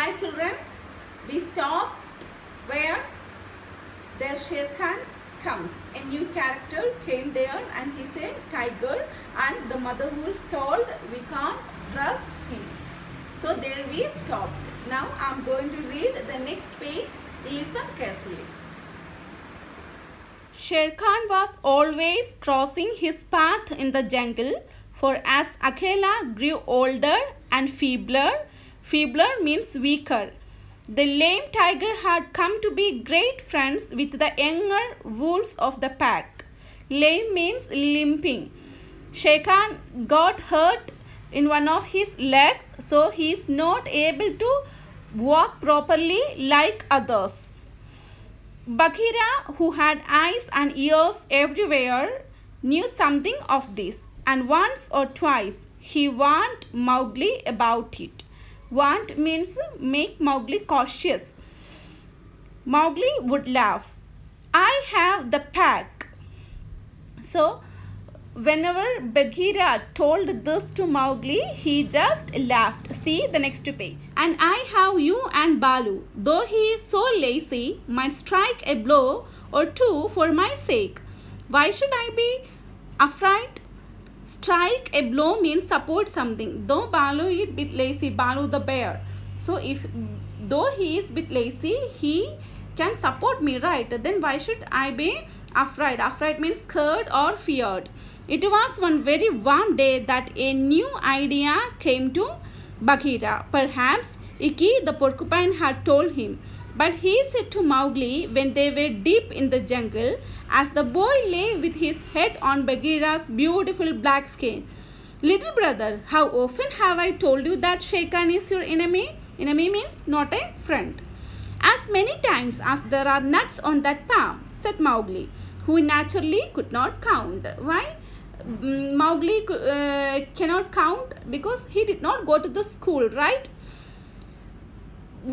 Hi children, we stopped where their Sher Khan comes. A new character came there and he said tiger, and the mother wolf told we can't trust him. So there we stopped. Now I am going to read the next page. Listen carefully. Sher Khan was always crossing his path in the jungle, for as Akhela grew older and feebler means weaker, the lame tiger had come to be great friends with the younger wolves of the pack. Lame means limping. Sher Khan got hurt in one of his legs, so he is not able to walk properly like others. Bagheera, who had eyes and ears everywhere, knew something of this, and once or twice he warned Mowgli about it. Warned means make Mowgli cautious. Mowgli would laugh. I have the pack. So, whenever Bagheera told this to Mowgli, he just laughed. See the next page. And I have you and Balu, though he is so lazy, might strike a blow or two for my sake. Why should I be afraid? Strike a blow means support something. Though Balu is a bit lazy, Balu the bear. So though he is a bit lazy, he can support me, right? Then why should I be afraid? Afraid means scared or feared. It was one very warm day that a new idea came to Bagheera. Perhaps Ikki the porcupine had told him. But he said to Mowgli when they were deep in the jungle, as the boy lay with his head on Bagheera's beautiful black skin, "Little brother, how often have I told you that Sher Khan is your enemy?" Enemy means not a friend. "As many times as there are nuts on that palm," said Mowgli, who naturally could not count. Why? Mowgli cannot count because he did not go to the school, right?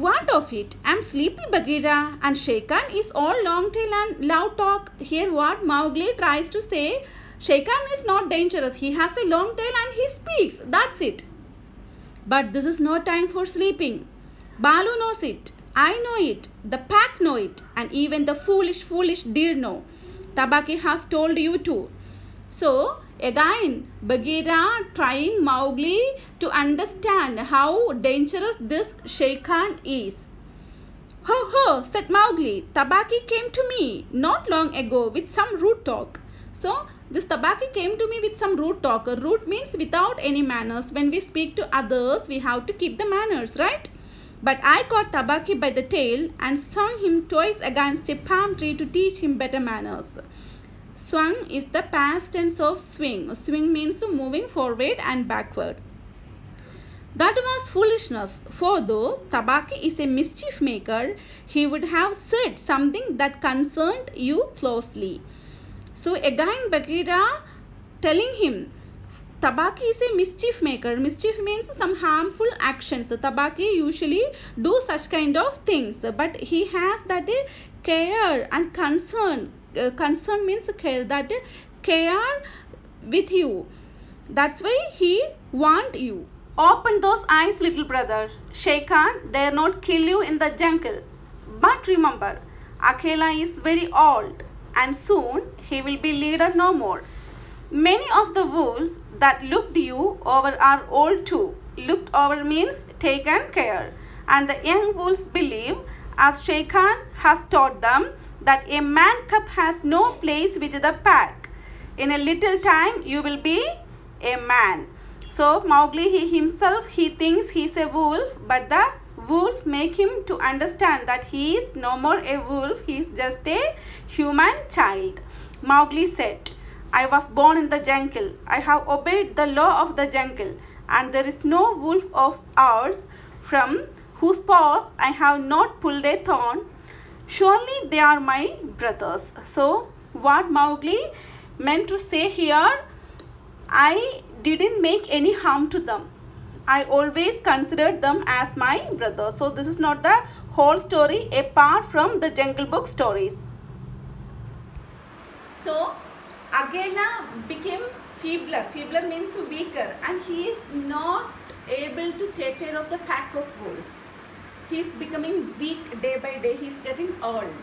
"What of it? I am sleepy, Bagheera, and Sher Khan is all long tail and loud talk." Here what Mowgli tries to say, Sher Khan is not dangerous. He has a long tail and he speaks. That's it. But this is no time for sleeping. Balu knows it. I know it. The pack know it. And even the foolish deer know. Tabaqui has told you too. So, again, Bagheera trying Mowgli to understand how dangerous this Sher Khan is. "Ho ho," said Mowgli, "Tabaqui came to me not long ago with some rude talk." So, this Tabaqui came to me with some rude talk. Rude means without any manners. When we speak to others, we have to keep the manners, right? "But I caught Tabaqui by the tail and swung him twice against a palm tree to teach him better manners." Swung is the past tense of swing. Swing means moving forward and backward. "That was foolishness, for though Tabaqui is a mischief maker, he would have said something that concerned you closely." So again Bagheera telling him, Tabaqui is a mischief maker. Mischief means some harmful actions. Tabaqui usually do such kind of things, but he has that care and concern. Concern means care, that care with you. That's why he want you. "Open those eyes, little brother. Sher Khan dare not kill you in the jungle. But remember, Akhela is very old and soon he will be leader no more. Many of the wolves that looked you over are old too." Looked over means taken care. "And the young wolves believe, as Sher Khan has taught them, that a man cub has no place with the pack. In a little time you will be a man." So Mowgli he thinks he is a wolf, but the wolves make him to understand that he is no more a wolf, he is just a human child. Mowgli said, "I was born in the jungle. I have obeyed the law of the jungle, and there is no wolf of ours from whose paws I have not pulled a thorn. Surely they are my brothers." So what Mowgli meant to say here, I didn't make any harm to them. I always considered them as my brothers. So this is not the whole story apart from the Jungle Book stories. So Akhela became feebler. Feebler means weaker, and he is not able to take care of the pack of wolves. He's becoming weak day by day. He's getting old.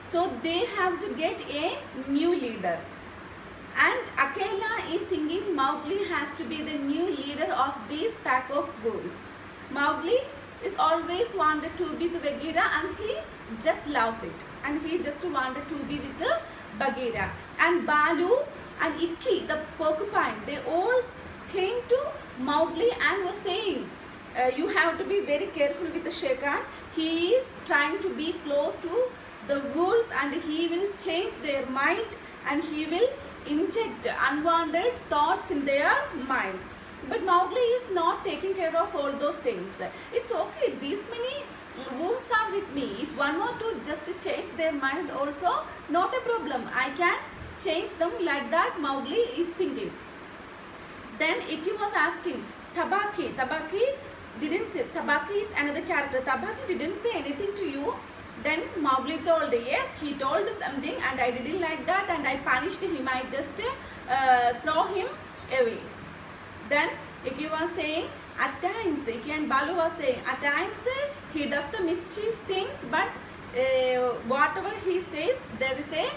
So they have to get a new leader. And Akela is thinking Mowgli has to be the new leader of this pack of wolves. Mowgli is always wanted to be the Bagheera, and he just loves it. And he just wanted to be with the Bagheera. And Balu and Ikki, the porcupine, they all came to Mowgli and were saying, you have to be very careful with the Shere Khan. He is trying to be close to the wolves, and he will change their mind, and he will inject unwanted thoughts in their minds. But Mowgli is not taking care of all those things. It's okay, these many wolves are with me. If one or two just change their mind also, not a problem. I can change them, like that Mowgli is thinking. Then Ikki was asking, Tabaki is another character. Tabaki didn't say anything to you. Then Mowgli told, yes, he told something and I didn't like that and I punished him. I just throw him away. Then Ikki was saying, at times, Ikki and Balu was saying, at times he does the mischief things, but whatever he says, there is a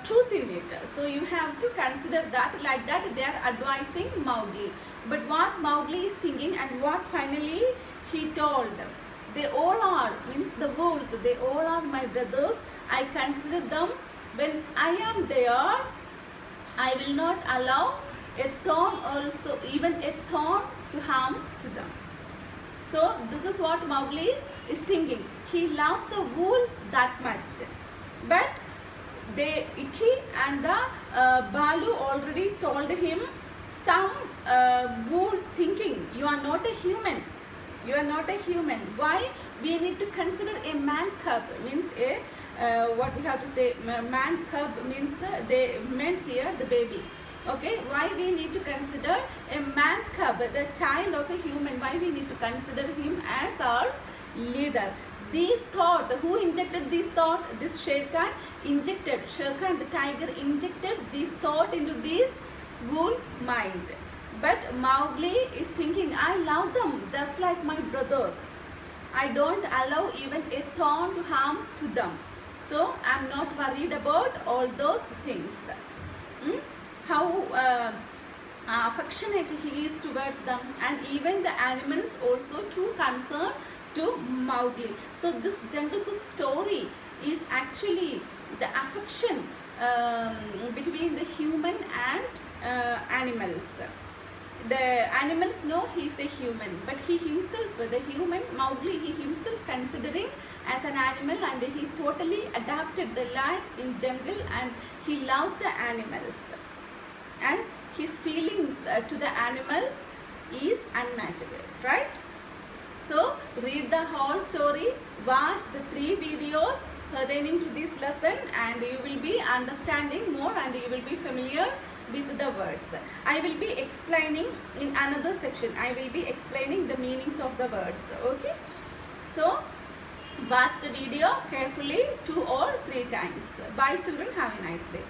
truth in it. So you have to consider that, like that they are advising Mowgli. But what Mowgli is thinking and what finally he told, they all are, means the wolves, they all are my brothers. I consider them. When I am there, I will not allow a thorn also, even a thorn to harm to them. So this is what Mowgli is thinking. He loves the wolves that much. But Ikki and the Balu already told him some wolves thinking, you are not a human. You are not a human. Why? We need to consider a man cub, means a what we have to say, man cub means they meant here the baby. Okay, why we need to consider a man cub, the child of a human, why we need to consider him as our leader? This thought, who injected this thought? This Shere Khan injected, Shere Khan the tiger injected this thought into this wolf's mind. But Mowgli is thinking, I love them just like my brothers. I don't allow even a thorn to harm to them. So I am not worried about all those things. How affectionate he is towards them, and even the animals also too concerned to Mowgli. So this Jungle Book story is actually the affection between the human and animals. The animals know he is a human, but he himself, the human Mowgli, he himself considering as an animal, and he totally adapted the life in jungle, and he loves the animals, and his feelings to the animals is unmatchable, right? So read the whole story, watch the 3 videos pertaining to this lesson, and you will be understanding more and you will be familiar with the words. I will be explaining in another section. I will be explaining the meanings of the words. Okay. So watch the video carefully 2 or 3 times. Bye children. Have a nice day.